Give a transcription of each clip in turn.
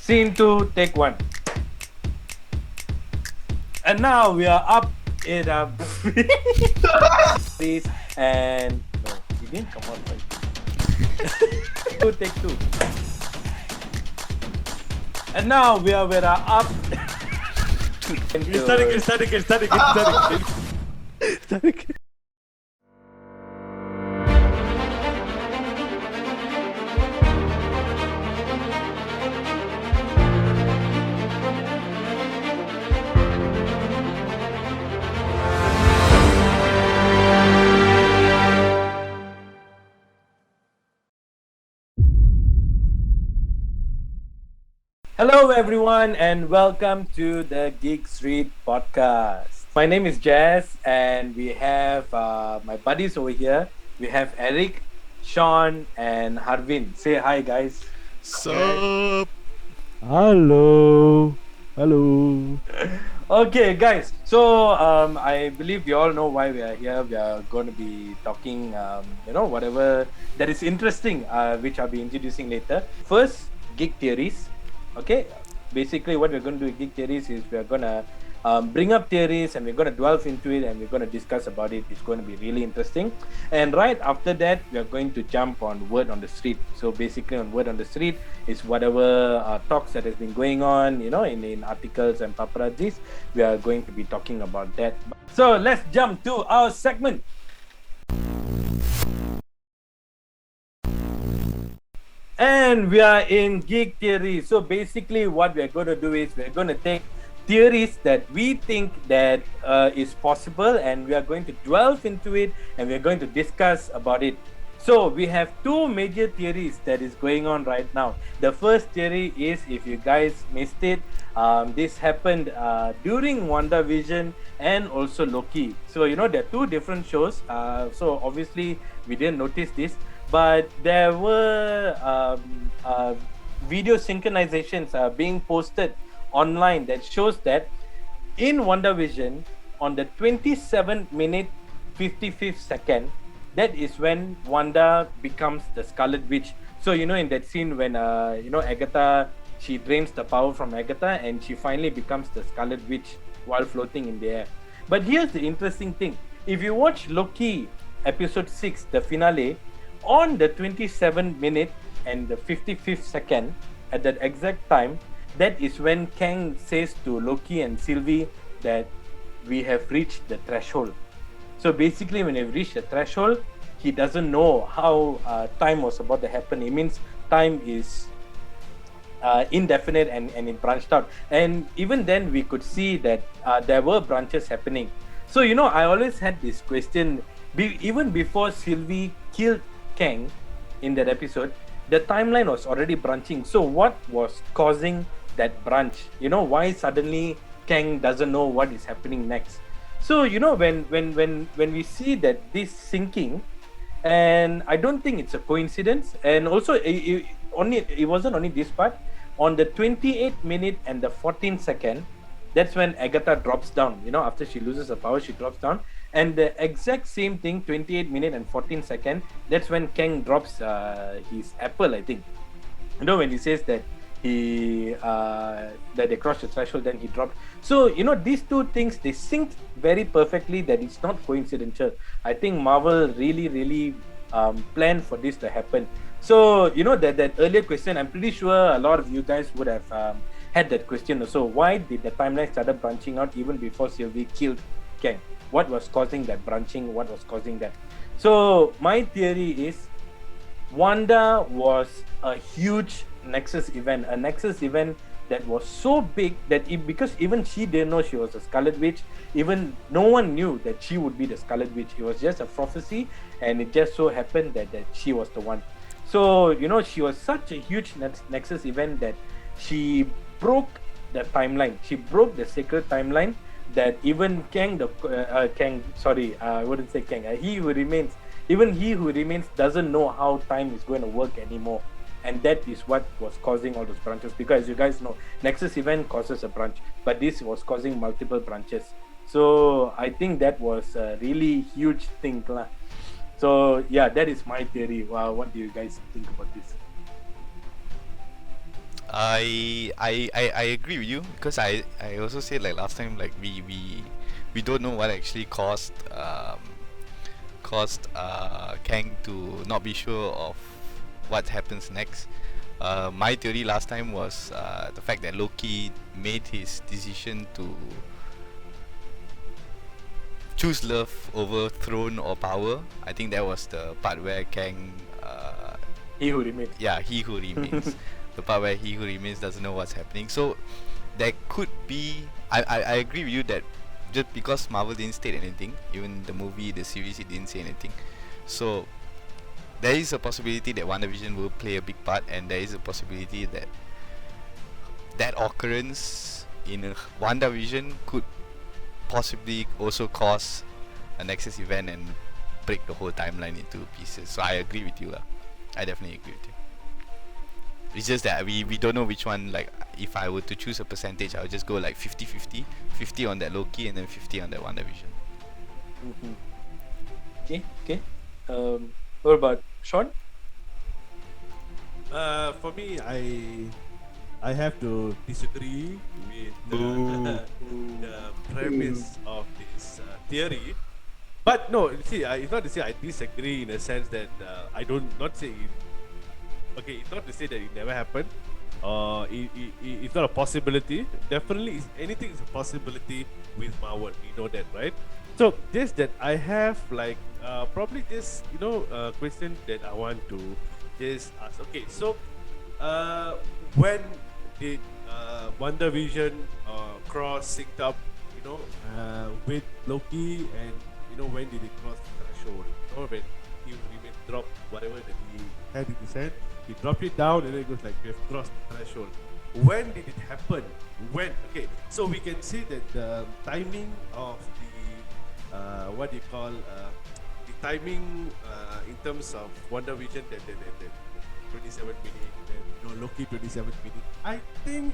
Scene 2, take 1. And now we are up in a and no, he didn't come on right. Take 2. And now we are up. Start again. Hello everyone and welcome to the Geek Street podcast. My name is Jazz and we have my buddies over here. We have Eric, Sean and Harvin. Say hi guys. Sup? Hello. Okay guys, so I believe you all know why we are here. We are going to be talking whatever that is interesting, which I'll be introducing later. First, Geek Theories. Okay, basically what we're going to do with Geek Theories is we're going to bring up theories and we're going to delve into it and we're going to discuss about it. It's going to be really interesting. And right after that, we're going to jump on Word on the Street. So basically on Word on the Street is whatever talks that has been going on, in articles and paparazzis. We are going to be talking about that. So let's jump to our segment. And we are in Geek Theories. So basically what we're going to do is we're going to take theories that we think that is possible and we are going to delve into it and we're going to discuss about it. So we have two major theories that is going on right now. The first theory is, if you guys missed it, this happened during WandaVision and also Loki. So there are two different shows. So obviously we didn't notice this. But there were video synchronizations being posted online that shows that in WandaVision, on the 27-minute 55th second, that is when Wanda becomes the Scarlet Witch. So in that scene when Agatha, she drains the power from Agatha and she finally becomes the Scarlet Witch while floating in the air. But here's the interesting thing: if you watch Loki episode 6, the finale, on the 27th minute and the 55th second, at that exact time, that is when Kang says to Loki and Sylvie that we have reached the threshold. So basically when you've reached the threshold, he doesn't know how time was about to happen. It means time is indefinite and it branched out. And even then we could see that there were branches happening. So I always had this question, even before Sylvie killed Kang in that episode, the timeline was already branching. So what was causing that branch? Why suddenly Kang doesn't know what is happening next? So when we see that this sinking, and I don't think it's a coincidence. And also it wasn't only this part. On the 28th minute and the 14th second, that's when Agatha drops down. After she loses her power, she drops down. And the exact same thing, 28 minute and 14 second, that's when Kang drops his apple, I think. When he says that that they crossed the threshold, then he dropped. So, these two things, they synced very perfectly that it's not coincidental. I think Marvel really planned for this to happen. So, that earlier question, I'm pretty sure a lot of you guys would have had that question also. Why did the timeline started branching out even before Sylvie killed Kang? What was causing that branching? What was causing that? So my theory is Wanda was a huge Nexus event, that was so big that because even she didn't know she was a Scarlet Witch, even no one knew that she would be the Scarlet Witch. It was just a prophecy and it just so happened that she was the one. So, she was such a huge Nexus event that she broke the timeline. She broke the sacred timeline that even I wouldn't say Kang, he who remains doesn't know how time is going to work anymore. And that is what was causing all those branches, because as you guys know, Nexus event causes a branch, but this was causing multiple branches. So I think that was a really huge thing. So yeah, that is my theory. Wow, what do you guys think about this? I agree with you because I also said like last time like we don't know what actually caused Kang to not be sure of what happens next. My theory last time was the fact that Loki made his decision to choose love over throne or power. I think that was the part where Kang, He who remains. yeah, he who remains, the part where he who remains doesn't know what's happening. So there could be. I agree with you that just because Marvel didn't state anything, even the movie, the series, it didn't say anything. So there is a possibility that WandaVision will play a big part, and there is a possibility that that occurrence in WandaVision could possibly also cause a Nexus event and break the whole timeline into pieces. So I agree with you. I definitely agree with you. It's just that we don't know which one. Like, if I were to choose a percentage, I would just go like 50-50. 50 on that Loki and then 50 on that WandaVision. Mm-hmm. Okay. What about Sean? For me, I have to disagree with the premise of this theory. But no, see, it's not to say I disagree in a sense that I don't not say it. Okay, it's not to say that it never happened. It's not a possibility. Definitely, anything is a possibility with Marvel. We know that, right? So just that I have like probably just a question that I want to just ask. Okay, so when did WandaVision cross synced up, with Loki, and when did it cross the threshold? When he remained dropped whatever that he had in his hand, he dropped it down, and then it goes like we have crossed the threshold. When did it happen? When? Okay, so we can see that the timing of the what do you call the timing in terms of WandaVision, that 27 minutes, then Loki 27 minutes. I think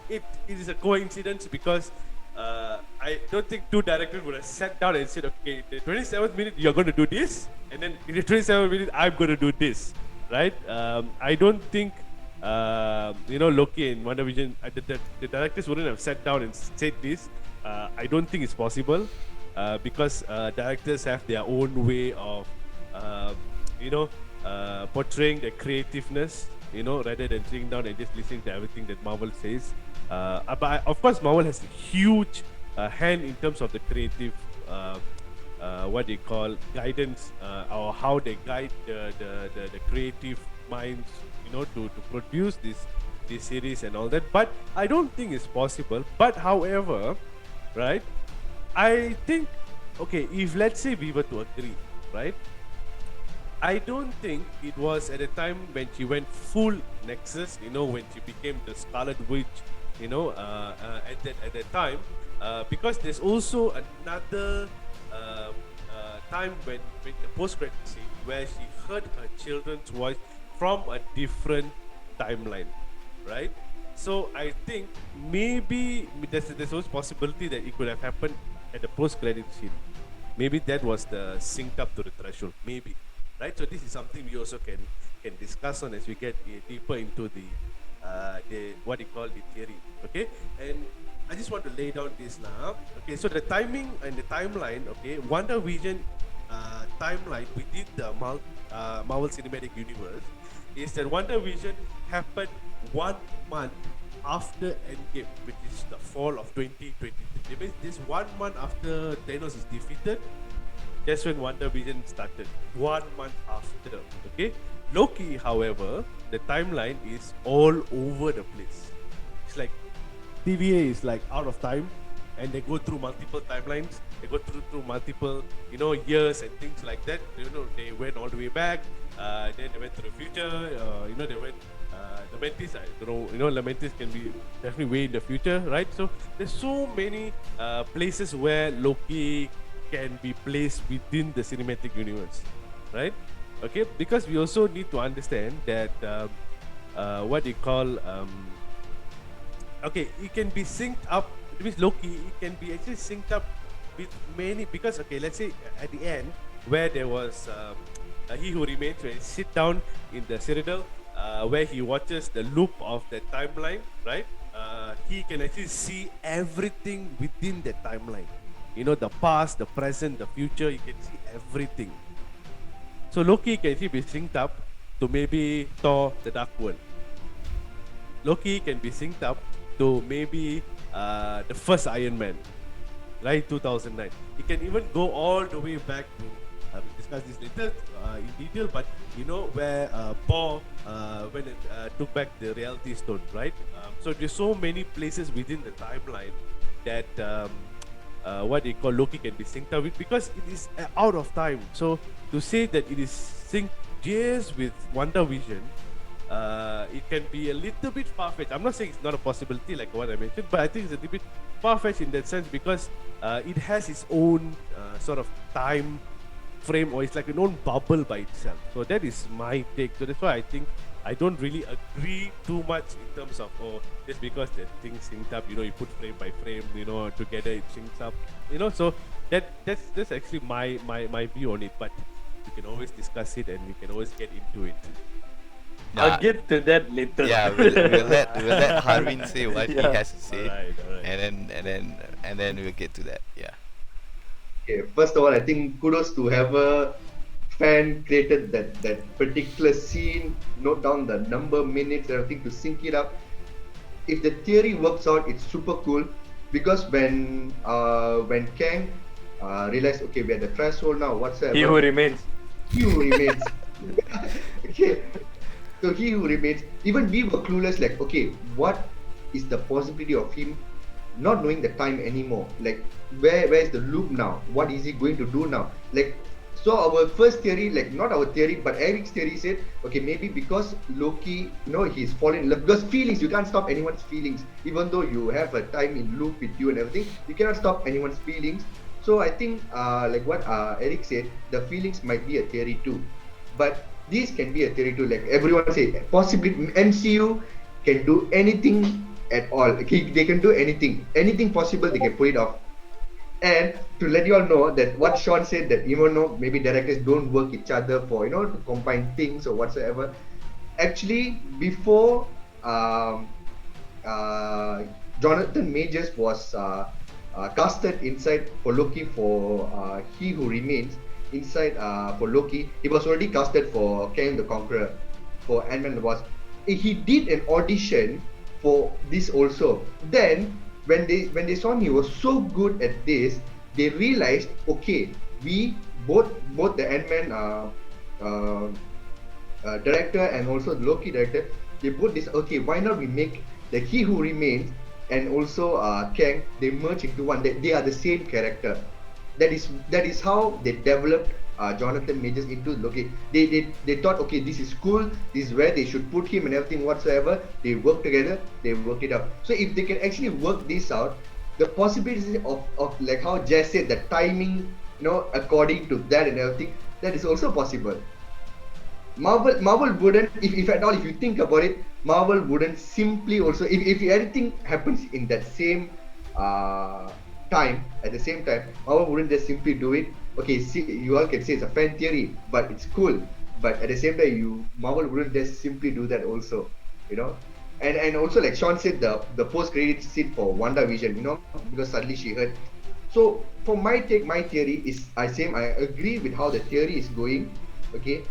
it is a coincidence because I don't think two directors would have sat down and said, okay, the 27th minute you're going to do this, and then in the 27th minute I'm going to do this, right? I don't think Loki and WandaVision, the directors wouldn't have sat down and said this. I don't think it's possible because directors have their own way of portraying the creativeness, rather than sitting down and just listening to everything that Marvel says. But of course, Marvel has a huge hand in terms of the creative, what they call guidance, or how they guide the creative minds, to produce this series and all that. But I don't think it's possible. But however, right, I think, okay, if let's say we were to agree, right, I don't think it was at a time when she went full Nexus, when she became the Scarlet Witch, at that time, because there's also another time when the post-credit scene where she heard her children's voice from a different timeline, right? So I think maybe there's always possibility that it could have happened at the post-credit scene. Maybe that was the synced up to the threshold, maybe. Right, so this is something we also can discuss on as we get deeper into the what you call the theory. Okay, and I just want to lay down this now. Okay, so the timing and the timeline. Okay, WandaVision timeline within the Marvel Cinematic Universe is that WandaVision happened 1 month after Endgame, which is the fall of 2023. It means this 1 month after Thanos is defeated. That's when WandaVision started, 1 month after. Okay, Loki, however, the timeline is all over the place. It's like TVA is like out of time, and they go through multiple timelines. They go through multiple, years and things like that. They went all the way back. Then they went to the future. They went. Lamentis, I don't know. Lamentis can be definitely way in the future, right? So there's so many places where Loki can be placed within the cinematic universe, right? Okay, because we also need to understand that what they call okay, it can be synced up. It means Loki, it can be actually synced up with many, because okay, let's say at the end where there was He Who Remains, when he sit down in the Citadel, where he watches the loop of the timeline, right? He can actually see everything within the timeline. You know, the past, the present, the future. You can see everything. So Loki can actually be synced up to maybe Thor: The Dark World. Loki can be synced up to maybe the first Iron Man, right? 2009. It can even go all the way back to, we'll discuss this later in detail, but you know, where Paul, when it took back the reality stone, right? So there's so many places within the timeline that what they call Loki can be synced up with, because it is out of time. So to say that it is synced just with WandaVision, it can be a little bit far-fetched. I'm not saying it's not a possibility like what I mentioned, but I think it's a little bit far-fetched in that sense, because it has its own sort of time frame, or it's like an own bubble by itself. So that is my take. So that's why I think I don't really agree too much in terms of, oh, just because the thing synced up, you know, you put frame by frame, you know, together it syncs up, you know. So that's actually my view on it. But we can always discuss it and we can always get into it. I'll get to that later. Yeah, we'll let Harvin say what he Yeah. has to say, Alright. and then we'll get to that. Yeah. Okay, first of all, I think kudos to have a fan created that particular scene, note down the number, minutes, everything to sync it up. If the theory works out, it's super cool, because when Kang realized, okay, we're at the threshold now, whatsoever. He who remains. He who remains. Okay, so he who remains. Even we were clueless, like, okay, what is the possibility of him not knowing the time anymore? Like, where is the loop now? What is he going to do now? Like, so our first theory, like not our theory, but Eric's theory said, okay, maybe because Loki, you know, he's fallen in love. Because feelings, you can't stop anyone's feelings. Even though you have a time in loop with you and everything, you cannot stop anyone's feelings. So I think, like what Eric said, the feelings might be a theory too. But these can be a theory too. Like everyone say, possibly MCU can do anything at all. Okay, they can do anything. Anything possible, they can put it off. And to let you all know that what Sean said, that even though maybe directors don't work each other for, you know, to combine things or whatsoever. Actually, before Jonathan Majors was casted inside for Loki for He Who Remains, inside for Loki, he was already casted for Kang the Conqueror, for Ant-Man and the Wasp. He did an audition for this also. Then when they saw he was so good at this, they realized, okay, we both the Ant-Man director and also the Loki director, they both this, okay, why not we make the He Who Remains and also Kang, they merge into one. They are the same character. That is how they developed Jonathan Majors into Loki. They thought, okay, this is cool, this is where they should put him and everything whatsoever. They work together, they work it out. So if they can actually work this out, the possibility of like how Jess said, the timing, you know, according to that and everything, that is also possible. Marvel wouldn't, if at all, if you think about it, Marvel wouldn't simply also, if everything happens in that same time, at the same time, Marvel wouldn't just simply do it. Okay, see, you all can say it's a fan theory, but it's cool. But at the same time, Marvel wouldn't just simply do that also, you know. And also, like Sean said, the post credit scene for WandaVision, you know, because suddenly she heard. So for my take, my theory is I agree with how the theory is going. Okay,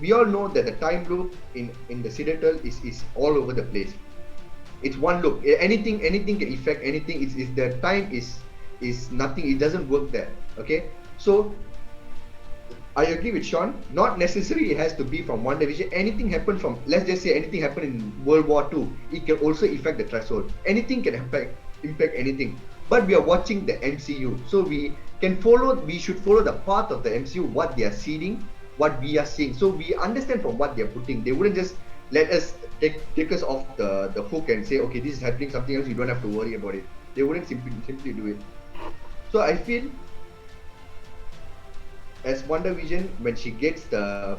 we all know that the time loop in the Citadel is all over the place. It's one loop. Anything can affect anything. It's the time is nothing. It doesn't work there. Okay, so I agree with Sean. Not necessarily it has to be from WandaVision. Anything happen from, let's just say anything happened in World War II, it can also affect the threshold. Anything can impact anything. But we are watching the MCU, so we should follow the path of the MCU, what they are seeding, what we are seeing. So we understand from what they are putting. They wouldn't just let us take us off the hook and say, okay, this is happening, something else, you don't have to worry about it. They wouldn't simply do it. So I feel as WandaVision, when she gets the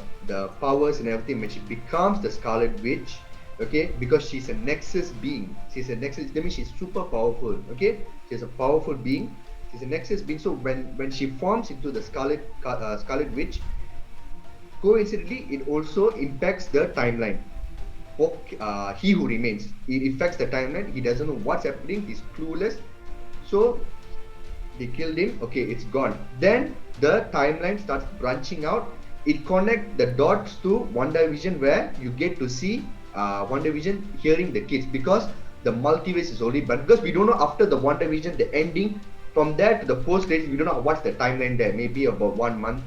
powers and everything, when she becomes the Scarlet Witch, okay, because she's a Nexus being. That means she's super powerful, okay? She's a powerful being. She's a Nexus being. So when she forms into the Scarlet Witch, coincidentally, it also impacts the timeline. For He Who Remains, it affects the timeline. He doesn't know what's happening. He's clueless. So they killed him. Okay, it's gone. Then the timeline starts branching out. It connects the dots to WandaVision, where you get to see WandaVision hearing the kids, because the multiverse is already, but because we don't know after the WandaVision, the ending, from there to the post credits, we don't know what's the timeline there. Maybe about 1 month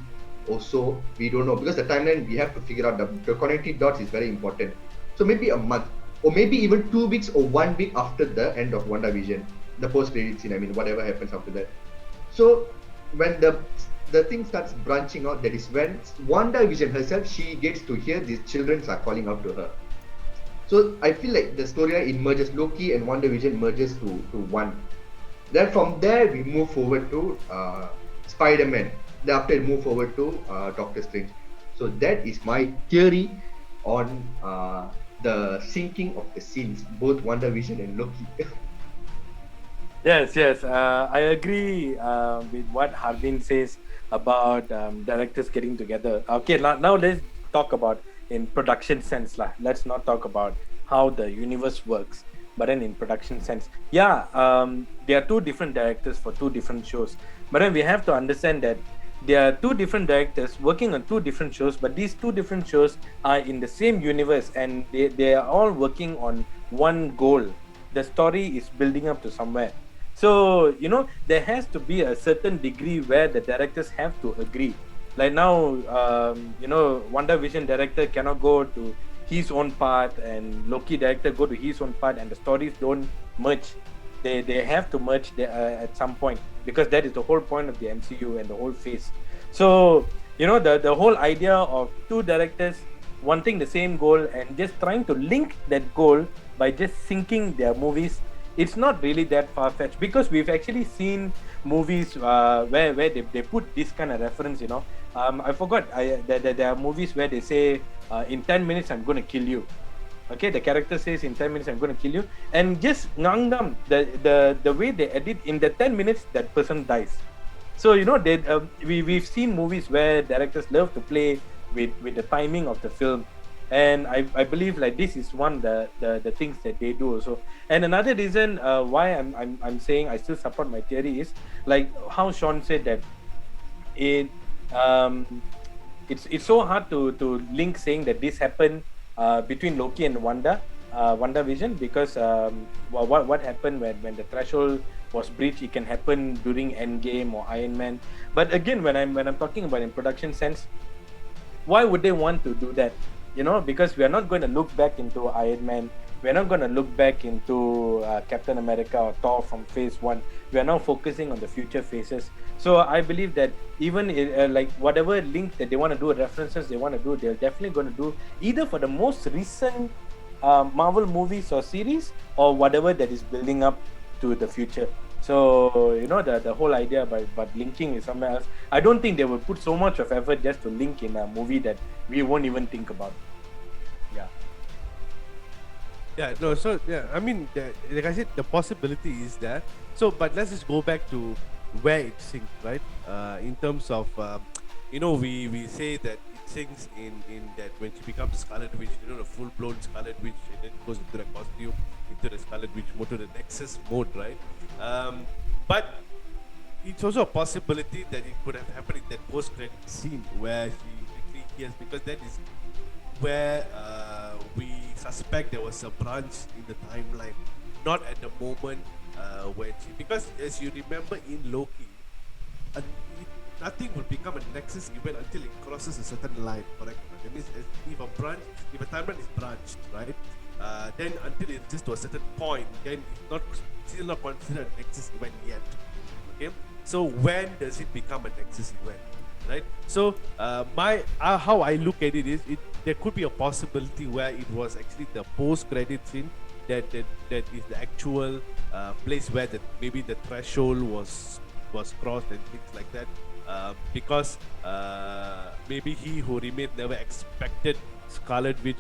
or so. We don't know, because the timeline we have to figure out. The connecting dots is very important. So maybe a month, or maybe even 2 weeks or 1 week after the end of WandaVision, the post credit scene. I mean, whatever happens after that. So when the thing starts branching out, that is when WandaVision herself, she gets to hear these children are calling out to her. So I feel like the storyline, it merges. Loki and WandaVision merges to one. Then from there we move forward to Spider-Man. Then after we move forward to Doctor Strange. So that is my theory on the syncing of the scenes, both WandaVision and Loki. Yes. I agree with what Harbin says about directors getting together. Okay, now let's talk about in production sense lah. Let's not talk about how the universe works, but then in production sense, yeah, there are two different directors for two different shows. But then we have to understand that there are two different directors working on two different shows, but these two different shows are in the same universe, and they are all working on one goal. The story is building up to somewhere. So, there has to be a certain degree where the directors have to agree. Like now, WandaVision director cannot go to his own part, and Loki director go to his own part, and the stories don't merge. They have to merge at some point, because that is the whole point of the MCU and the whole phase. So, the whole idea of two directors wanting the same goal and just trying to link that goal by just syncing their movies, it's not really that far-fetched, because we've actually seen movies where they put this kind of reference. I forgot there are movies where they say in 10 minutes I'm going to kill you. Okay, the character says in 10 minutes I'm going to kill you, and just ngangam, the way they edit, in the 10 minutes that person dies. So we've seen movies where directors love to play with the timing of the film. And I believe like this is one of the things that they do also. And another reason why I'm saying I still support my theory is like how Sean said that it's so hard to link saying that this happened between Loki and WandaVision, because what happened when the threshold was breached, it can happen during Endgame or Ironman. But again, when I'm talking about in production sense, why would they want to do that? Because we are not going to look back into Iron Man. We're not going to look back into Captain America or Thor from phase 1. We are now focusing on the future phases. So I believe that even like whatever link that they want to do, references they want to do, they're definitely going to do either for the most recent Marvel movies or series, or whatever that is building up to the future. So the whole idea about linking is somewhere else. I don't think they will put so much of effort just to link in a movie that we won't even think about. So I mean, like I said, the possibility is there. So, but let's just go back to where it syncs, right? In terms of, we say that it syncs in that when she becomes Scarlet Witch, the full-blown Scarlet Witch, and then goes into the costume, into the Scarlet Witch mode, to the Nexus mode, right? But it's also a possibility that it could have happened in that post-credit scene where she actually hears, because that is where we suspect there was a branch in the timeline, not at the moment when she, because as you remember in Loki, nothing will become a Nexus event until it crosses a certain line, correct? That means if a timeline is branched, right? Then until it reaches to a certain point, then it's still not considered a Nexus event yet. Okay, so when does it become a Nexus event, right? So how I look at it is, there could be a possibility where it was actually the post-credit scene that is the actual place where maybe the threshold was crossed and things like that, because maybe He Who Remained never expected Scarlet Witch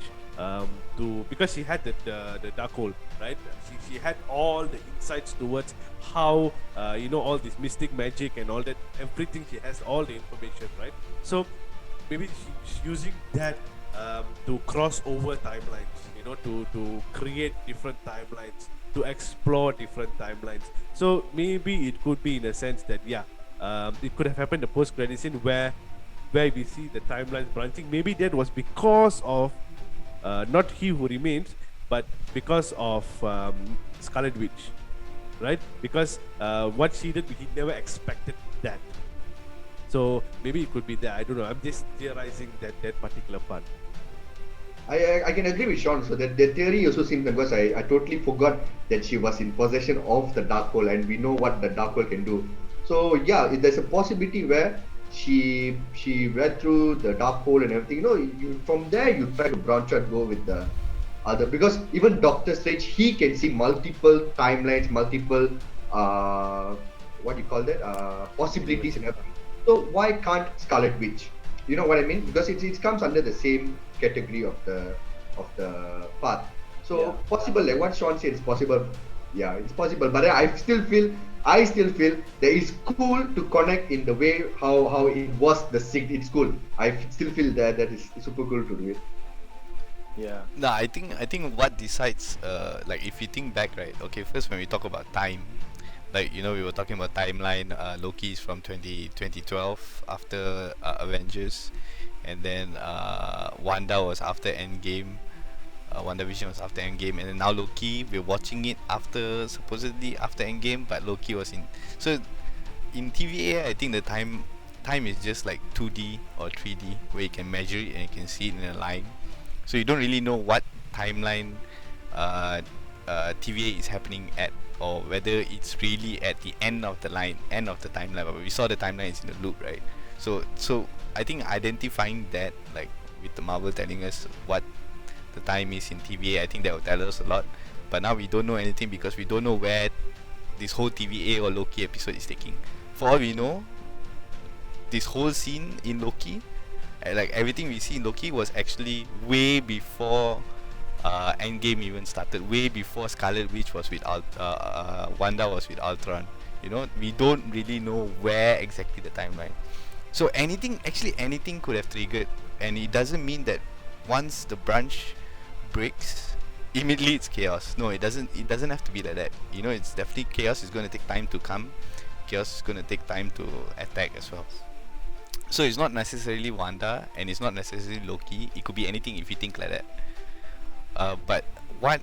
because she had the dark hole, right? She had all the insights towards how all this mystic magic and all that, everything. She has all the information, right? So maybe she's using that to cross over timelines, to create different timelines, to explore different timelines. So maybe it could be in a sense that it could have happened the post credit scene where we see the timelines branching. Maybe that was because of not He Who Remains, but because of Scarlet Witch, right? Because what she did, he never expected that. So maybe it could be that. I don't know. I'm just theorizing that particular part. I can agree with Sean. So that the theory also seems, because I totally forgot that she was in possession of the dark hole, and we know what the dark hole can do. So yeah, there's a possibility where she read through the dark hole and everything. From there you try to branch out, go with the other, because even Doctor Strange, he can see multiple timelines, multiple what do you call that, possibilities and everything. So why can't Scarlet Witch? You know what I mean? Because it comes under the same category of the path. So possible, like what Sean said, it's possible. Yeah, it's possible. But I still feel that it's cool to connect in the way how it was the sixth. It's cool. I still feel that is super cool to do it. Yeah. No, I think what decides, like if you think back, right? Okay, first when we talk about time, like we were talking about timeline. Loki is from 2012 after Avengers, and then Wanda was after Endgame. WandaVision was after Endgame, and then now Loki, we're watching it supposedly after Endgame, but Loki was in. So in TVA, I think the time is just like 2D or 3D, where you can measure it and you can see it in a line. So you don't really know what timeline TVA is happening at, or whether it's really at the end of the timeline. But we saw the timeline is in the loop, right? So I think identifying that, like with the Marvel telling us what the time is in TVA, I think that will tell us a lot. But now we don't know anything because we don't know where this whole TVA or Loki episode is taking. For all we know, this whole scene in Loki, like everything we see in Loki, was actually way before Endgame even started, way before Scarlet Witch was with Wanda was with Ultron. We don't really know where exactly the timeline. So anything could have triggered, and it doesn't mean that once the branch breaks, immediately it's chaos. No, it doesn't have to be like that. It's definitely chaos. Is going to take time to come. Chaos is going to take time to attack as well. So it's not necessarily Wanda, and it's not necessarily Loki. It could be anything if you think like that. But what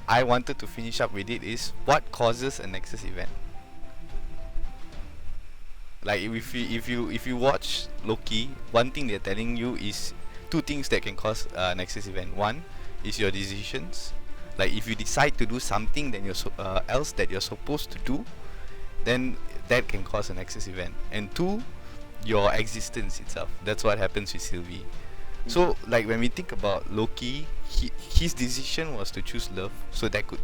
I wanted to finish up with it is, what causes a Nexus event? Like if you watch Loki, one thing they're telling you is two things that can cause a Nexus event. One is your decisions. Like if you decide to do something that you're supposed to do, then that can cause a Nexus event. And two, your existence itself. That's what happens with Sylvie. So like when we think about Loki, his decision was to choose love, so that could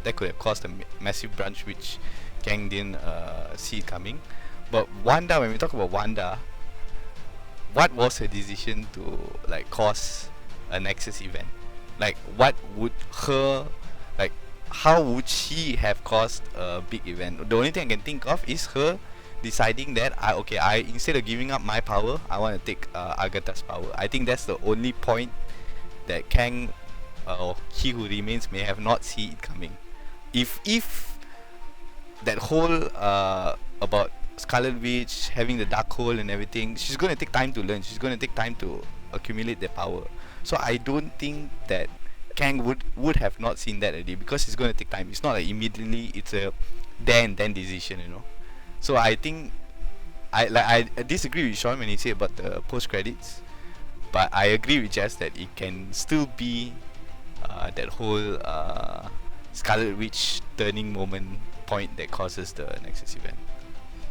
have caused a massive branch which Kang didn't see coming. But Wanda, when we talk about Wanda, what was her decision to like cause a Nexus event? Like what would how would she have caused a big event? The only thing I can think of is her deciding that I instead of giving up my power, I want to take Agatha's power. I think that's the only point that Kang or He Who Remains may have not seen it coming. If that whole about Scarlet Witch having the dark hole and everything, she's going to take time to learn. She's going to take time to accumulate the power. So I don't think that Kang would have not seen that already, because it's going to take time. It's not like immediately it's a there and then decision, So I think I disagree with Sean when he said about the post credits, but I agree with Jess that it can still be that whole Scarlet Witch turning moment point that causes the Nexus event.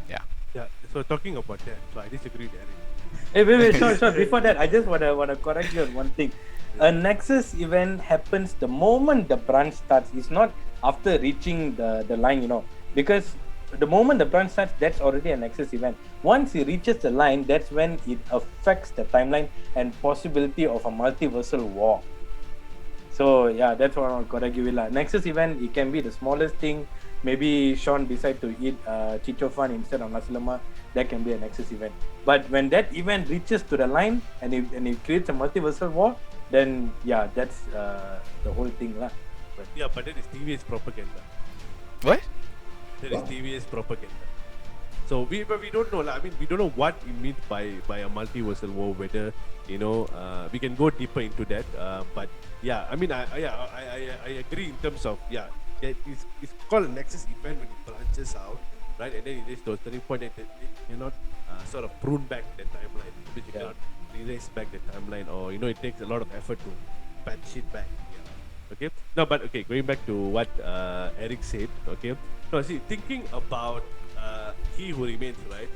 Yeah. So talking about that, so I disagree with Eric. Hey, wait, Sean. Before that, I just wanna correct you on one thing. A Nexus event happens the moment the branch starts. It's not after reaching the line, because the moment the branch starts, that's already a Nexus event. Once it reaches the line, that's when it affects the timeline and possibility of a multiversal war. So yeah, that's what I gotta give it lah. Nexus event, it can be the smallest thing. Maybe Sean decide to eat chichofan instead of nasi lemak. That can be a Nexus event. But when that event reaches to the line and it creates a multiversal war, then yeah, that's the whole thing lah. But Yeah, but that is TVS propaganda. What? That is TVS propaganda. So we don't know. I mean, we don't know what it means by a multiversal war. Whether we can go deeper into that. But yeah, I mean, I agree in terms of it's called a Nexus event when it branches out, right? And then it is to a turning point that it cannot sort of prune back the timeline, which you cannot erase back the timeline, or it takes a lot of effort to patch it back. Yeah. Okay. No, but okay. Going back to what Eric said. Okay. No, see, thinking about he who remains, right?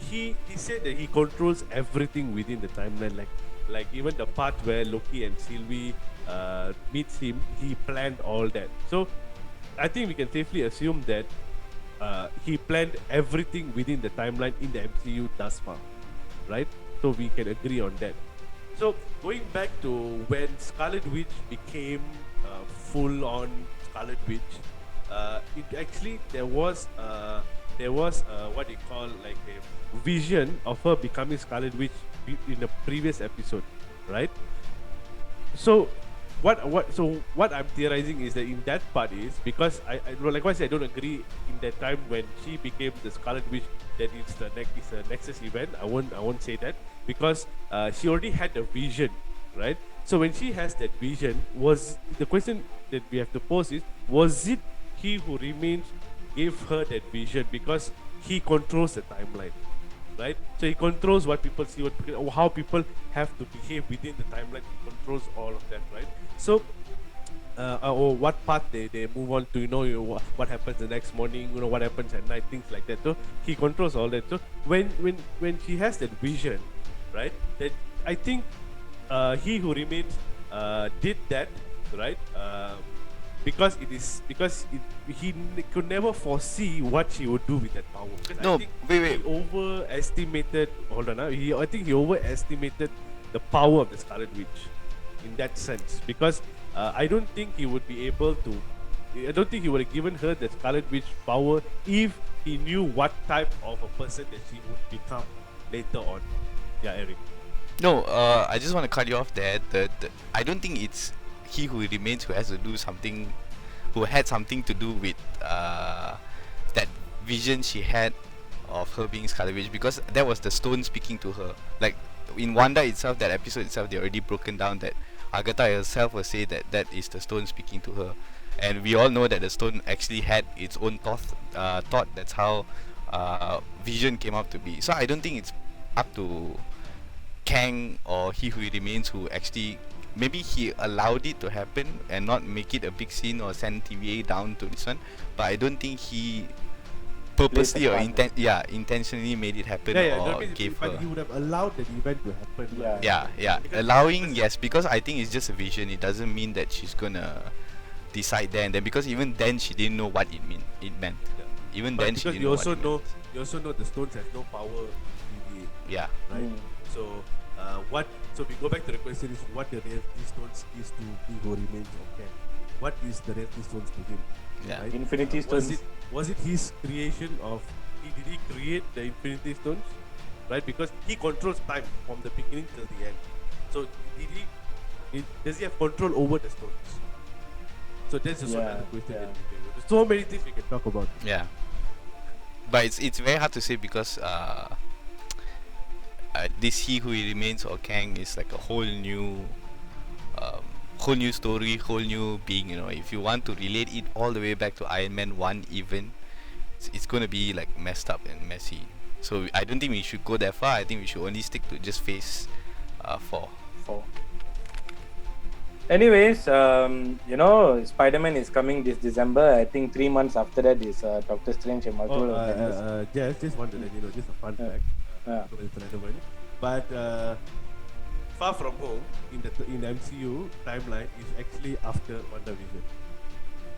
He said that he controls everything within the timeline, like even the part where Loki and Sylvie meets him, he planned all that. So I think we can safely assume that he planned everything within the timeline in the MCU thus far, right? So we can agree on that. So going back to when Scarlet Witch became full-on Scarlet Witch, it actually there was what you call like a vision of her becoming Scarlet Witch in the previous episode, right? So what I'm theorizing is that in that part is because I like I said, I don't agree in that time when she became the Scarlet Witch that it's a Nexus event. I won't say that because she already had a vision, right? So when she has that vision, was the question that we have to pose is, was it he who remains gave her that vision because he controls the timeline, right? So he controls what people see, how people have to behave within the timeline. He controls all of that, right? So or what path they move on to, what happens the next morning, what happens at night, things like that. So he controls all that. So when she has that vision, right, that I think he who remains did that, right? Because he could never foresee what she would do with that power. Because No, I think wait. he overestimated. Hold on, I think he overestimated the power of the Scarlet Witch in that sense. Because I don't think he would be able to. I don't think he would have given her the Scarlet Witch power if he knew what type of a person that she would become later on. Yeah, Eric. No, I just want to cut you off there. I don't think it's he who remains who has to do something, who had something to do with that vision she had of her being Scarlet Witch, because that was the stone speaking to her. Like in Wanda itself, that episode itself, they already broken down that Agatha herself will say that is the stone speaking to her, and we all know that the stone actually had its own thought. That's how Vision came up to be. So I don't think it's up to Kang or he who remains who actually, maybe he allowed it to happen and not make it a big scene or send TVA down to this one, but I don't think he purposely or intentionally made it happen or gave but her. he would have allowed that event to happen. Yeah. Because- Allowing, yes, because I think it's just a vision. It doesn't mean that she's gonna decide there and then, because even then she didn't know what it meant. Even But then she because didn't you know also what it know, meant. you also know the stones have no power to deviate, Yeah. right? Mm. So so we go back to the question is what the reality stones is to he who remains or Kang. What is the reality stones to him? Yeah. Right? Infinity Stones. Was it his creation of did he create the Infinity Stones? Right? Because he controls time from the beginning till the end. So does he have control over the stones? So that's also another question that we can go. There's so many things we can talk about. Yeah. But it's very hard to say because this He Who Remains or Kang is like a whole new story, whole new being. If you want to relate it all the way back to Iron Man 1 even, it's going to be like messed up and messy. So I don't think we should go that far. I think we should only stick to just phase 4. Anyways, Spider-Man is coming this December. I think 3 months after that is Doctor Strange and Multiple of Madness. Just wanted to let you know, just a fun fact. It's relevant. But Far From Home in the MCU timeline is actually after WandaVision.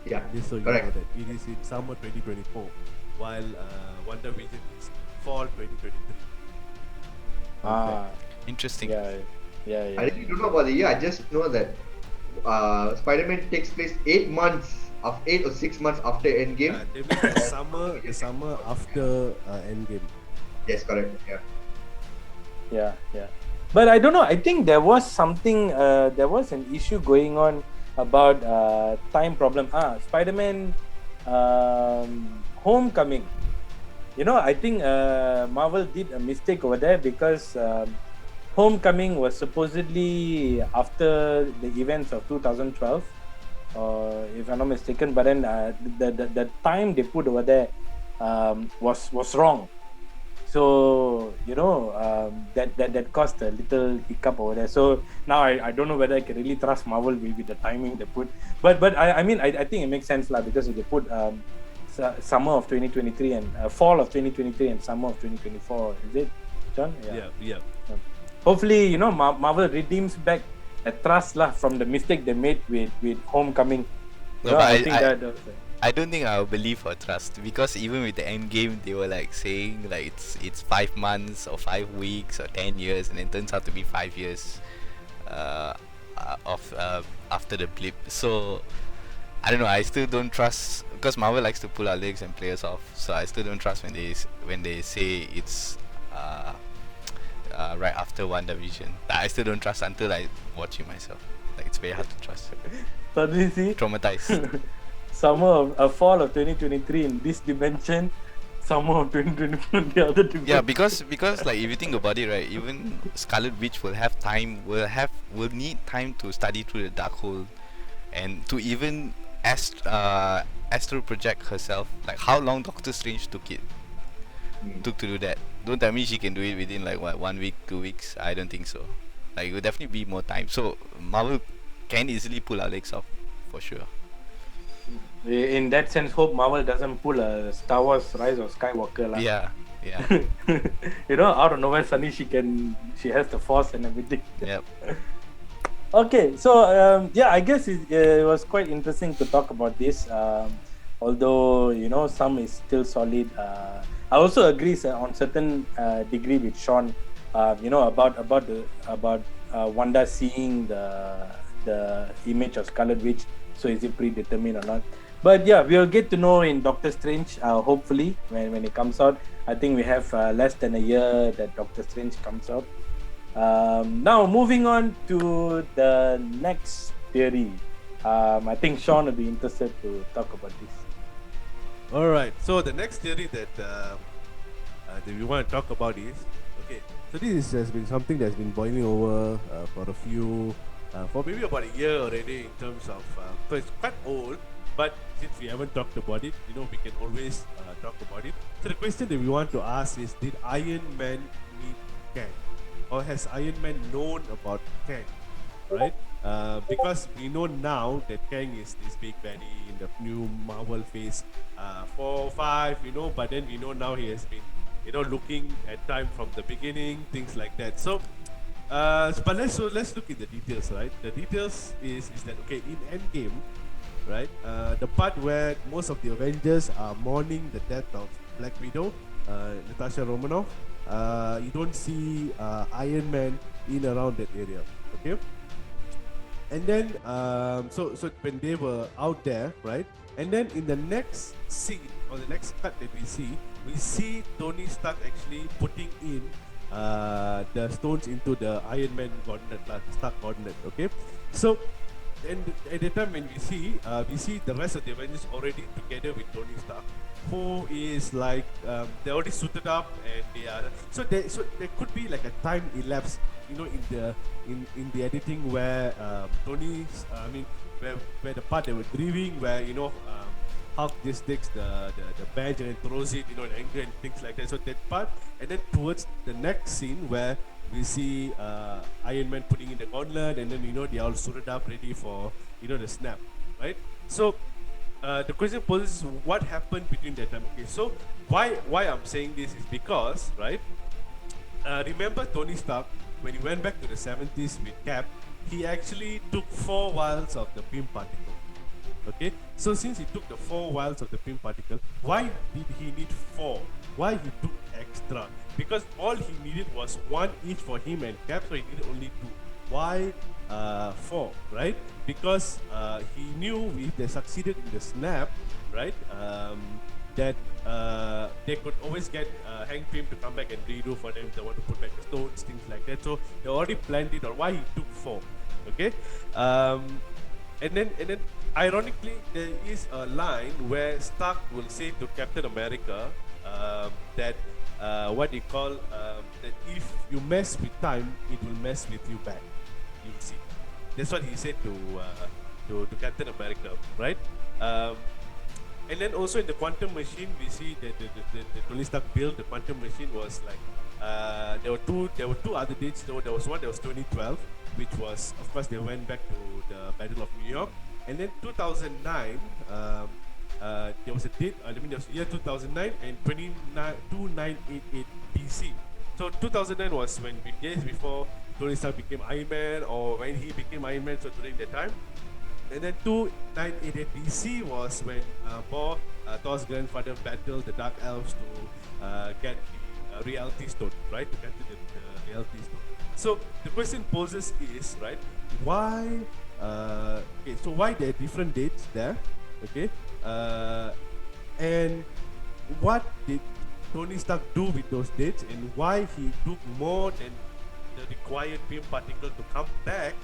Yeah, Just so you correct. know that it is in summer 2024, while WandaVision is fall 2023. Ah, Interesting. yeah. I really don't know about the year. I just know that Spider-Man takes place 8 or 6 months after Endgame. They mean the summer after Endgame. Yes, correct. Yeah. Yeah. But I don't know. I think there was something. There was an issue going on about time problem. Spider-Man, Homecoming. I think Marvel did a mistake over there because Homecoming was supposedly after the events of 2012, if I'm not mistaken. But then the time they put over there was wrong. So that caused a little hiccup over there. So now I don't know whether I can really trust Marvel with the timing they put. But I mean I think it makes sense lah, because if they put summer of 2023 and fall of 2023 and summer of 2024, is it, John? Yeah. Hopefully Marvel redeems back a trust lah from the mistake they made with Homecoming. No, but I think I don't think I'll believe or trust, because even with the end game they were like saying like it's 5 months or 5 weeks or 10 years, and it turns out to be 5 years after the blip. So I don't know, I still don't trust, because Marvel likes to pull our legs and play us off. So I still don't trust when they say it's right after WandaVision. I still don't trust until I watch it myself. Like, it's very hard to trust. suddenly see Traumatized. summer of fall of 2023 in this dimension, summer of 2024 in the other dimension. Yeah, because like if you think about it, right, even Scarlet Witch will need time to study through the dark hole, and to even astral project herself. Like, how long Doctor Strange took to do that? Don't tell me she can do it within like what, 1 week, 2 weeks. I don't think so. Like, it will definitely be more time. So Marvel can easily pull our legs off for sure. In that sense, hope Marvel doesn't pull a Star Wars Rise of Skywalker lah. Yeah. Out of nowhere suddenly she has the Force and everything. Yep. Okay, so I guess it was quite interesting to talk about this. Although some is still solid. I also agree on certain degree with Sean. About Wanda seeing the image of Scarlet Witch. So is it predetermined or not? But yeah, we'll get to know in Doctor Strange. Hopefully, when it comes out. I think we have less than a year that Doctor Strange comes out. Now moving on to the next theory. I think Sean will be interested to talk about this. All right. So the next theory that we want to talk about is, okay. So this has been something that's been boiling over for maybe about a year already in terms of. So it's quite old, but since we haven't talked about it, we can always talk about it. So the question that we want to ask is: did Iron Man meet Kang, or has Iron Man known about Kang? Right? Because we know now that Kang is this big baddie in the new Marvel phase 4, 5, but then we know now he has been, looking at time from the beginning, things like that. So, but let's look at the details, right? The details is that, okay, in Endgame, right, the part where most of the Avengers are mourning the death of Black Widow, Natasha Romanoff, you don't see Iron Man in around that area, okay? And then, so when they were out there, right? And then in the next scene, or the next cut that we see Tony Stark actually putting in the stones into the Iron Man gauntlet, Stark gauntlet, okay? So, and at the time when we see the rest of the Avengers already together with Tony Stark, who is like, they're already suited up, and they are, so there could be like a time elapse, in the editing where where the part they were grieving, where Hulk just takes the badge and then throws it, in anger and things like that. So that part, and then towards the next scene where we see Iron Man putting in the gauntlet, and then they all suited up, ready for the snap, right? So the question poses, what happened between that time? Okay, so why I'm saying this is because, right? Remember Tony Stark, when he went back to the 70s with Cap, he actually took 4 vials of the beam particle. Okay, so since he took the 4 vials of the beam particle, why did he need 4? Why he took extra? Because all he needed was 1 each for him and Cap, so he needed only 2. Why 4, right? Because he knew if they succeeded in the snap, right, that they could always get Hank Pym to come back and redo for them if they want to put back the stones, things like that. So they already planned it on why he took 4. Okay, and then ironically there is a line where Stark will say to Captain America that what they call that if you mess with time, it will mess with you back. You'll see. That's what he said to Captain America, right? And then also in the quantum machine, we see that the Tony Stark built the quantum machine was like there were two other dates. There was one that was 2012, which was of course they went back to the Battle of New York, and then 2009. There was a date. There was year 2009 and 2988 BC. So 2009 was when days before Tony Stark became Iron Man, or when he became Iron Man. So during that time. And then 2988 BC was when Thor's grandfather battled the Dark Elves to get the Reality Stone, right? To get the Reality Stone. So the question poses is, right, why? Okay, so why there are different dates there? Okay, and what did Tony Stark do with those dates, and why he took more than the required Pym particle to come back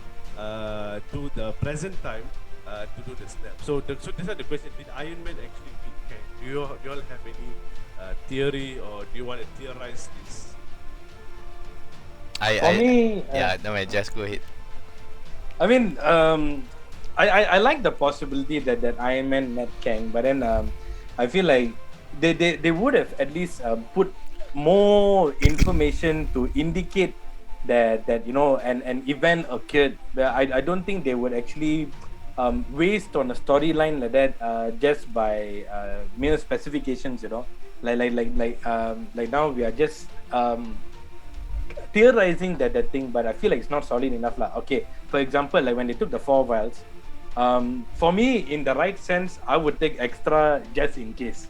to the present time to do the snap. So this is the question: did Iron Man actually beat Kang? Do you all have any theory, or do you want to theorize this? No, just go ahead. I mean, I like the possibility that Iron Man met Kang, but then I feel like they would have at least put more information to indicate that an event occurred. I don't think they would actually waste on a storyline like that just by mere specifications. Like now we are just theorizing that thing, but I feel like it's not solid enough. Okay, for example, like when they took the 4 vials, for me, in the right sense, I would take extra just in case,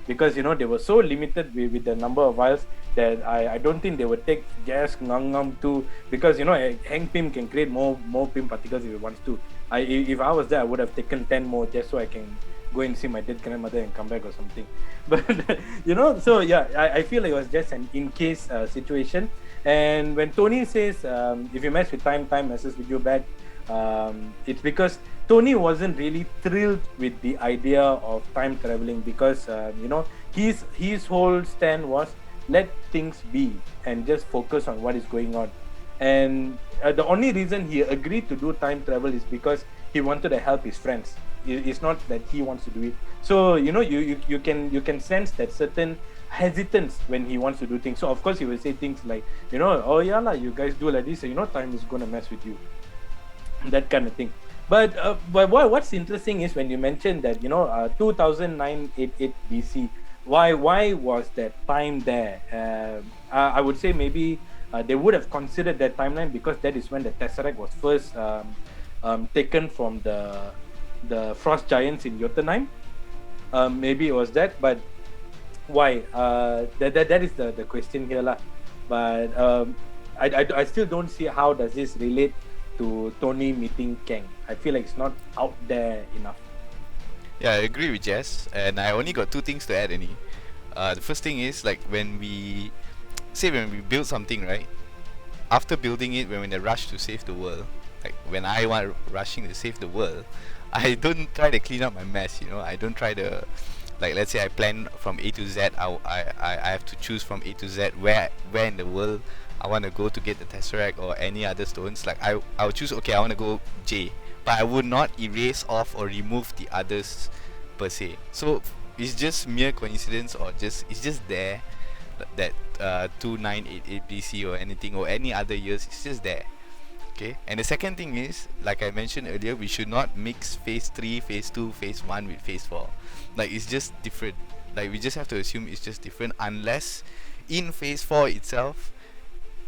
because they were so limited with the number of vials that I don't think they would take gas ngam too, because Hank Pym can create more Pym particles if he wants to. If I was there, I would have taken 10 more just so I can go and see my dead grandmother and come back or something. But so yeah, I feel like it was just an in case situation. And when Tony says if you mess with time messes with you back, it's because Tony wasn't really thrilled with the idea of time traveling, because his whole stand was let things be and just focus on what is going on. And the only reason he agreed to do time travel is because he wanted to help his friends. It's not that he wants to do it. So you can sense that certain hesitance when he wants to do things. So of course he will say things like, oh yeah lah, you guys do like this, time is gonna mess with you, that kind of thing. But what's interesting is when you mentioned that 2009-88 BC, why was that time there? I would say maybe they would have considered that timeline because that is when the Tesseract was first taken from the Frost Giants in Jotunheim. Maybe it was that, but why? That is the question here lah. But I still don't see how does this relate to Tony meeting Kang. I feel like it's not out there enough. Yeah, I agree with Jess, and I only got 2 things to add. The first thing is, like, when we build something, right? After building it, when we rush to save the world, like when I want rushing to save the world, I don't try to clean up my mess. I don't try to, like, let's say I plan from A to Z. I have to choose from A to Z where in the world I want to go to get the Tesseract or any other stones. Like I would choose, okay, I want to go J, but I would not erase off or remove the others per se. So it's just mere coincidence, or it's just there that 2988 BC or anything or any other years, it's just there. Okay, and the second thing is, like I mentioned earlier, we should not mix phase 3, phase 2, phase 1 with phase 4. Like, it's just different. Like, we just have to assume it's just different, unless in phase 4 itself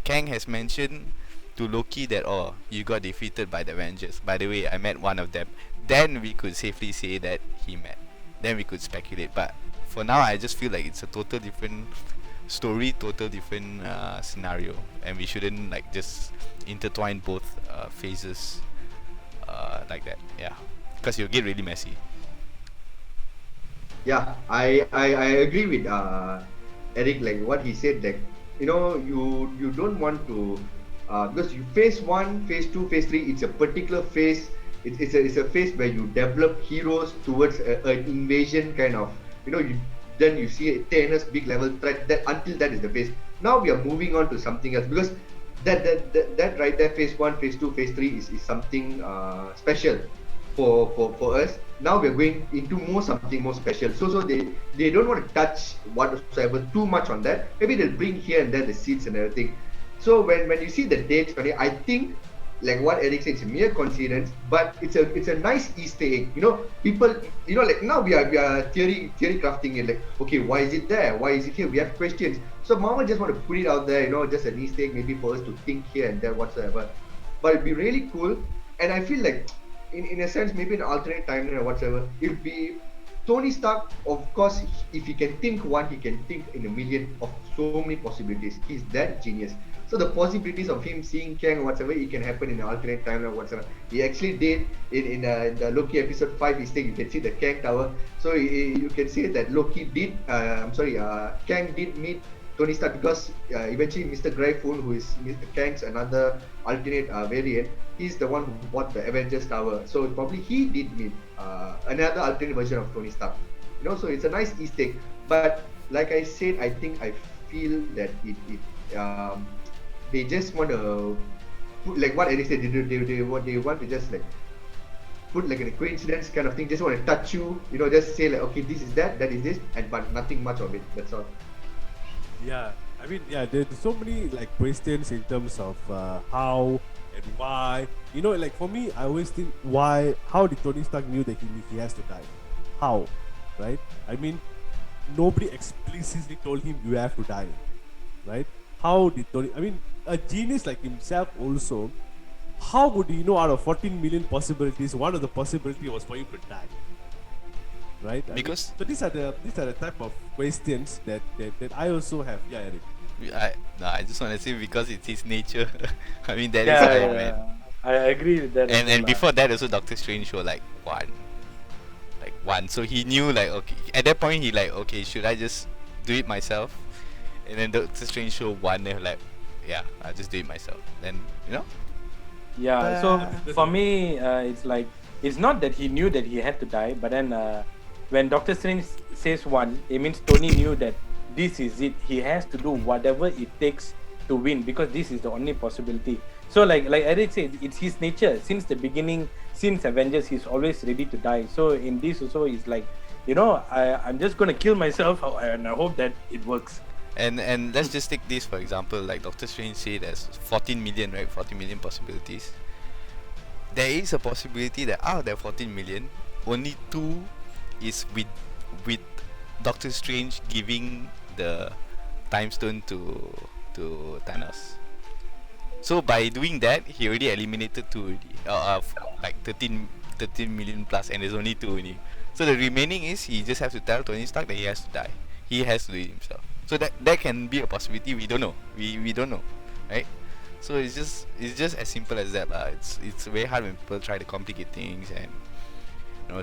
Kang has mentioned to Loki that, oh, you got defeated by the Avengers. By the way, I met one of them. Then we could safely say that he met. Then we could speculate. But for now, I just feel like it's a total different story, total different scenario, and we shouldn't like just intertwine both phases like that. Yeah, because you'll get really messy. Yeah, I agree with Eric, like what he said, like you don't want to because you phase 1, phase 2, phase 3, it's a particular phase. It's a phase where you develop heroes towards an invasion kind of, then you see a Thanos big level threat. That until that is the phase. Now we are moving on to something else, because that right there, phase 1, phase 2, phase 3 is something special for us. Now we're going into something more special. So they don't want to touch whatsoever too much on that. Maybe they'll bring here and there the seeds and everything. So when you see the dates, I think like what Eric said, it's a mere coincidence, but it's a nice Easter egg. People, like now we are theory crafting it. Like, okay, why is it there? Why is it here? We have questions. So Marvel just want to put it out there, just an Easter egg, maybe for us to think here and there whatsoever. But it'd be really cool, and I feel like, in a sense, maybe an alternate timeline or whatsoever, it'd be Tony Stark. Of course, if he can think one, he can think in a million of so many possibilities. He's that genius. So the possibilities of him seeing Kang or whatever, it can happen in an alternate timeline or whatsoever. He actually did in the Loki episode 5. You can see the Kang Tower. So you can see that Loki did. Kang did meet Tony Stark, because eventually Mr. Gryphon, who is Mr. Kang's another alternate variant, he's the one who bought the Avengers Tower. So probably he did meet another alternate version of Tony Stark. So it's a nice Easter egg. But like I said, I feel that they just want to put, like what Eric said, they want to just like put like a coincidence kind of thing. Just want to touch you, just say like, okay, this is that is this, and but nothing much of it. That's all. Yeah, I mean, there's so many like questions in terms of how and why. Like for me, I always think how did Tony Stark knew that he has to die? How, right? I mean, nobody explicitly told him you have to die, right? How did Tony? I mean, a genius like himself also. How would he know out of 14 million possibilities, one of the possibility was for him to die? Right? Because so these are the type of questions that I also have. Yeah, Eric. I just want to say, because it's his nature. I mean, that is Iron Man. I agree with that. And before that also, Doctor Strange showed like one. So he knew like, okay, at that point he like, okay, should I just do it myself? And then Doctor Strange showed one, and like, yeah, I'll just do it myself. Then Yeah. So for me, it's like, it's not that he knew that he had to die, but then when Doctor Strange says one, it means Tony knew that this is it. He has to do whatever it takes to win, because this is the only possibility. So like Eric said, it's his nature. Since the beginning, since Avengers, he's always ready to die. So in this also, it's like, I'm just gonna kill myself, and I hope that it works. And let's just take this for example. Like Doctor Strange said, there's 14 million, right? 14 million possibilities. There is a possibility that out of that 14 million, only 2 is with Doctor Strange giving the time stone to Thanos. So by doing that, he already eliminated 2 already. Like 13 million plus, and there's only 2 only. So the remaining is, he just has to tell Tony Stark that he has to die. He has to do it himself. So that can be a possibility. We don't know. We don't know, right? So it's just as simple as that, lah. It's very hard when people try to complicate things and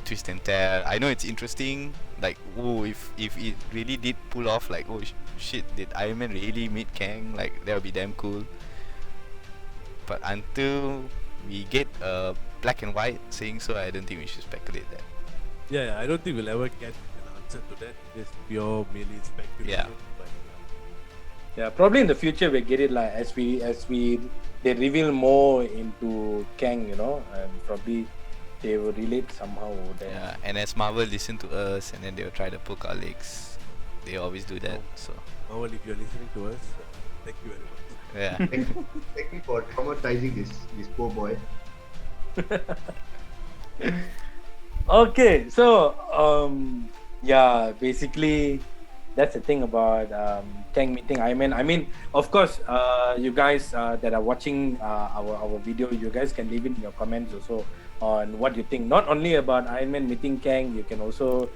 twist and tell. I know it's interesting, like, if it really did pull off, like, shit, did Iron Man really meet Kang? Like, that would be damn cool. But until we get a black and white saying so, I don't think we should speculate that. Yeah, I don't think we'll ever get an answer to that. Just pure merely speculation. Yeah. Yeah, probably in the future we'll get it, like as they reveal more into Kang, and probably they will relate somehow there. Yeah, and as Marvel listen to us, and then they will try to poke our legs. They always do that. So Marvel, if you're listening to us, thank you very much. yeah. Thank you for traumatizing this poor boy. Okay, so basically that's the thing about Kang meeting Iron Man. I mean, of course, you guys that are watching our video, you guys can leave in your comments also on what you think. Not only about Iron Man meeting Kang, you can also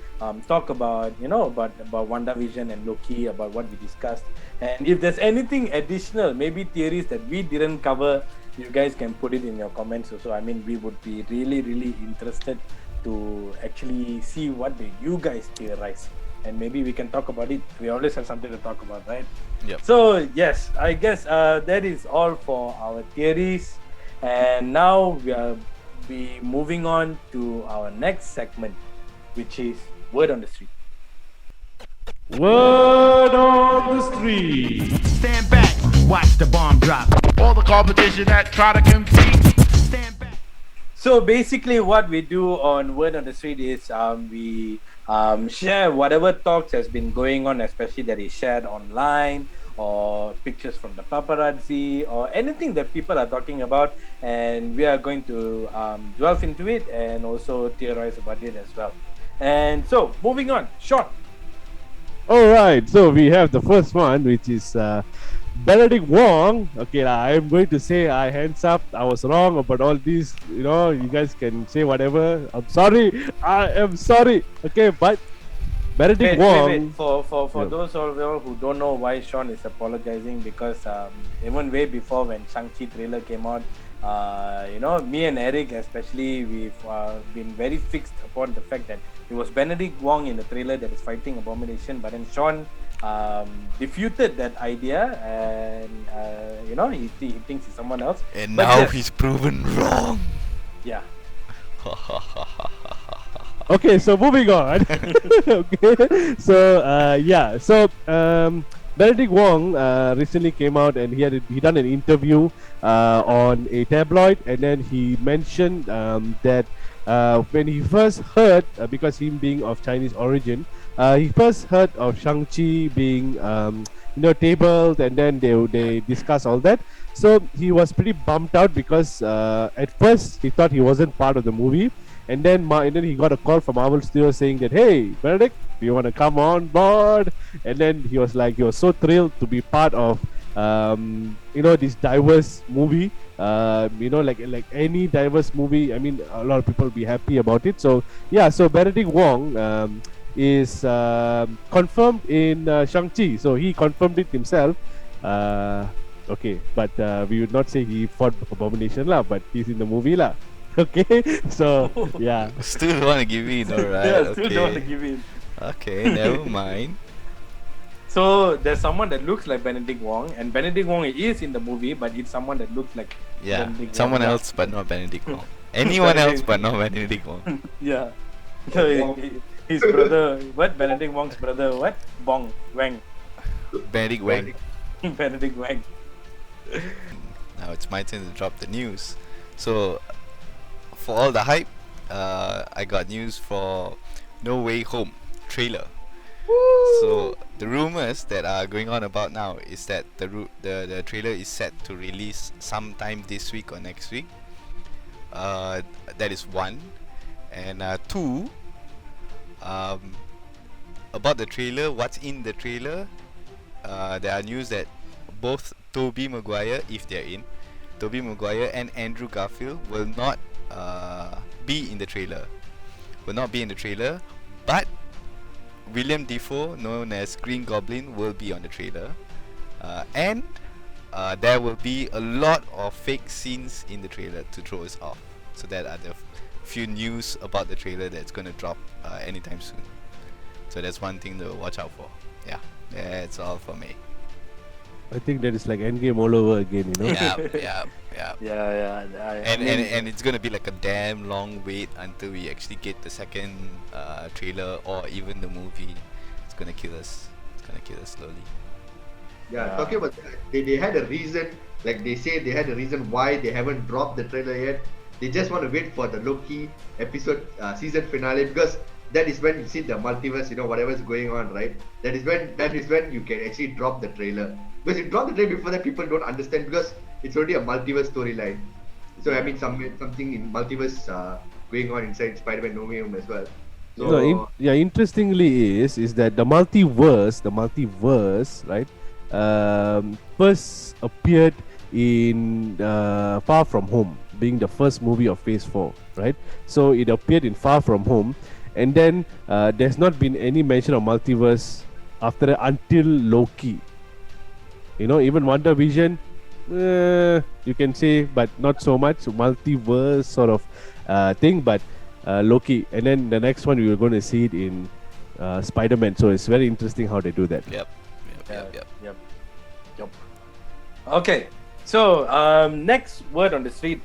talk about about WandaVision and Loki, about what we discussed. And if there's anything additional, maybe theories that we didn't cover, you guys can put it in your comments also. I mean, we would be really, really interested to actually see what you guys theorize, and maybe we can talk about it. We always have something to talk about, right? Yep. So yes, I guess that is all for our theories, and now we are be moving on to our next segment, which is Word on the Street. Word on the street. Stand back, watch the bomb drop. All the competition that try to compete, stand back. So basically, what we do on Word on the Street is we share whatever talks has been going on, especially that is shared online, or pictures from the paparazzi, or anything that people are talking about, and we are going to delve into it and also theorize about it as well. And so, moving on, Sean. Alright, so we have the first one, which is Benedict Wong. Okay, I am going to say hands up, I was wrong about all these. You know, you guys can say whatever. I'm sorry, I am sorry. Okay, but Benedict Wong. Wait. For Yeah. those of you who don't know why Sean is apologizing, because even way before when Shang-Chi trailer came out, me and Eric especially, we've been very fixed upon the fact that it was Benedict Wong in the trailer that is fighting Abomination, but then Sean refuted that idea, and he thinks it's someone else. And But now yes. he's proven wrong. Yeah. Okay, so moving on. Okay, so Benedict Wong recently came out and he done an interview on a tabloid, and then he mentioned that when he first heard, because him being of Chinese origin, he first heard of Shang-Chi being tabled, and then they discuss all that. So he was pretty bummed out because at first he thought he wasn't part of the movie. And then he got a call from Marvel Studios saying that, hey, Benedict, do you want to come on board? And then he was so thrilled to be part of, this diverse movie. Like any diverse movie. I mean, a lot of people will be happy about it. So yeah, so Benedict Wong is confirmed in Shang-Chi. So he confirmed it himself. Okay, but we would not say he fought Abomination lah, but he's in the movie lah. Okay, so yeah. Still don't want to give in, alright? Yeah, Okay. still don't want to give in. Okay, never mind. So there's someone that looks like Benedict Wong, and Benedict Wong is in the movie, but it's someone that looks like Yeah, Benedict someone Wong. else but not Benedict Wong. Anyone else but not Benedict Wong. Yeah. So his brother, what? Benedict Wong's brother, what? Wang. Benedict Wang. Benedict Wang. Now it's my turn to drop the news. So, for all the hype, I got news for No Way Home trailer. So the rumors that are going on about now is that the trailer is set to release sometime this week or next week. That is one, and two. About the trailer, what's in the trailer? There are news that both Tobey Maguire, if they're in, Tobey Maguire and Andrew Garfield will not be in the trailer. But William Dafoe, known as Green Goblin, will be on the trailer, and there will be a lot of fake scenes in the trailer to throw us off. So that are the few news about the trailer that's going to drop anytime soon. So that's one thing to watch out for. Yeah, that's all for me. I think that is like Endgame all over again, you know. Yeah. Yeah. And it's gonna be like a damn long wait until we actually get the second trailer or even the movie. It's gonna kill us. Slowly. Yeah, talking about that, they had a reason, like they say they had a reason why they haven't dropped the trailer yet. They just want to wait for the Loki episode season finale, because that is when you see the multiverse, whatever's going on, right? That is when you can actually drop the trailer. Because if you drop the trailer before that, people don't understand, because it's already a multiverse storyline. So I mean, something in multiverse going on inside Spider-Man No Way Home as well. So Interestingly is that the multiverse, right? First appeared in Far From Home. being the first movie of Phase 4, right? So it appeared in Far From Home, and then there's not been any mention of multiverse after that until Loki. You know, even WandaVision, you can say, but not so much multiverse sort of thing, but Loki. And then the next one, we were going to see it in Spider-Man. So it's very interesting how they do that. Yep. Yep. Okay, so next word on the street.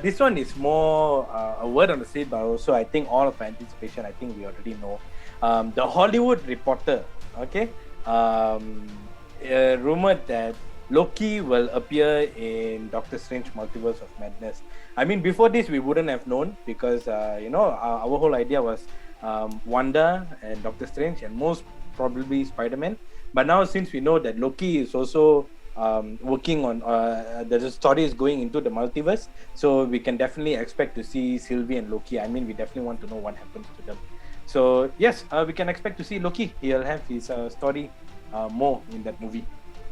This one is more a word on the street, but also I think all of anticipation. I think we already know. The Hollywood Reporter, okay, rumored that Loki will appear in Doctor Strange Multiverse of Madness. I mean, before this, we wouldn't have known because our whole idea was Wanda and Doctor Strange, and most probably Spider-Man. But now, since we know that Loki is also working on the story is going into the multiverse, so we can definitely expect to see Sylvie and Loki. I mean, we definitely want to know what happens to them. So yes, we can expect to see Loki. He'll have his story more in that movie.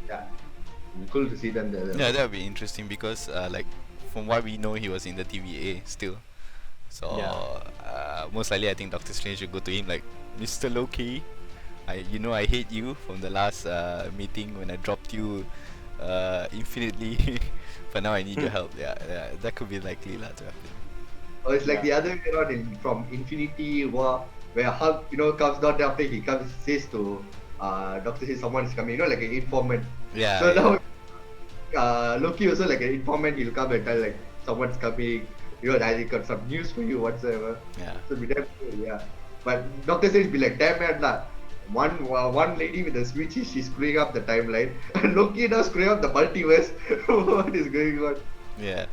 Yeah, cool to see them there. Yeah, that would be interesting because like from what we know, he was in the TVA still. So most likely, I think Doctor Strange will go to him like, Mr. Loki, I hate you from the last meeting when I dropped you infinitely, but now I need your help. Yeah, that could be likely to happen. Or it's like the other way around from Infinity War, where Hulk, comes down after he comes says to Doctor Strange someone is coming, like an informant. Yeah. So now Loki also like an informant. He'll come and tell like someone's coming. I got some news for you whatsoever. Yeah. So be damn cool, yeah. But Doctor Strange be like, damn man lah. One lady with the switches, she's screwing up the timeline. And Loki now screwing up the multiverse. What is going on? Yeah.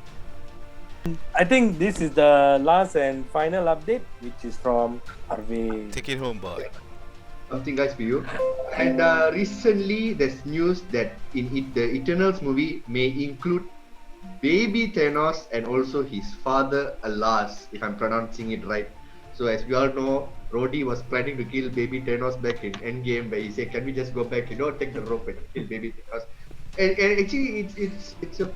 I think this is the last and final update, which is from Harvey. Take it home, boy. Something guys for you. And recently there's news that in the Eternals movie may include baby Thanos and also his father Alas, if I'm pronouncing it right. So as we all know, Rhodey was planning to kill baby Thanos back in Endgame, but he said, can we just go back, take the rope and kill baby Thanos. And actually it's a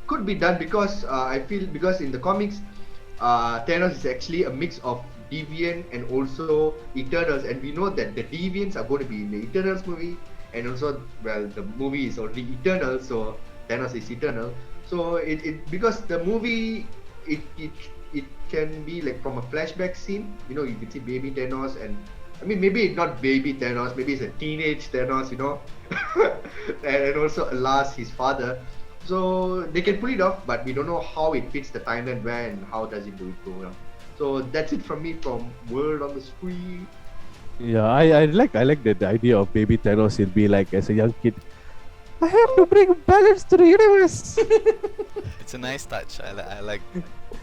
could be done because I feel because in the comics Thanos is actually a mix of Deviant and also Eternals, and we know that the Deviants are going to be in the Eternals movie, and also the movie is already Eternal, so Thanos is Eternal. So it because the movie it can be like from a flashback scene, you can see baby Thanos, and I mean maybe not baby Thanos, maybe it's a teenage Thanos, and also Alas, his father. So they can pull it off, but we don't know how it fits the timeline, where and how does it do it go on. So that's it from me from Word on the Street. Yeah, I like that idea of baby Thanos. He'll be like as a young kid, I have to bring balance to the universe. It's a nice touch. I like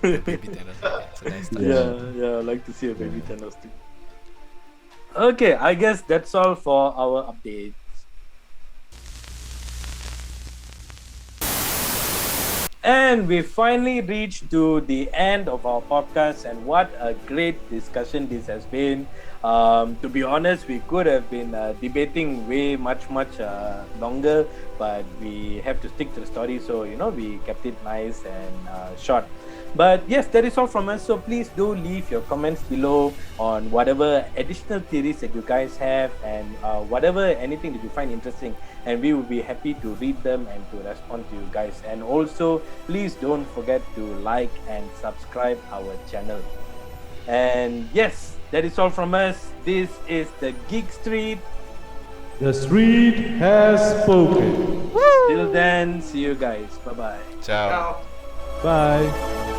the baby Thanos. It's a nice touch. Yeah, I like to see a baby Thanos too. Okay, I guess that's all for our updates. And we finally reached to the end of our podcast, and what a great discussion this has been. To be honest, we could have been debating way much longer, but we have to stick to the story, so we kept it nice and short. But yes, that is all from us, so please do leave your comments below on whatever additional theories that you guys have, and anything that you find interesting, and we will be happy to read them and to respond to you guys. And also please don't forget to like and subscribe our channel. And yes, that is all from us. This is the Geek Street. The street has spoken. Till then, see you guys. Bye bye. Ciao. Bye.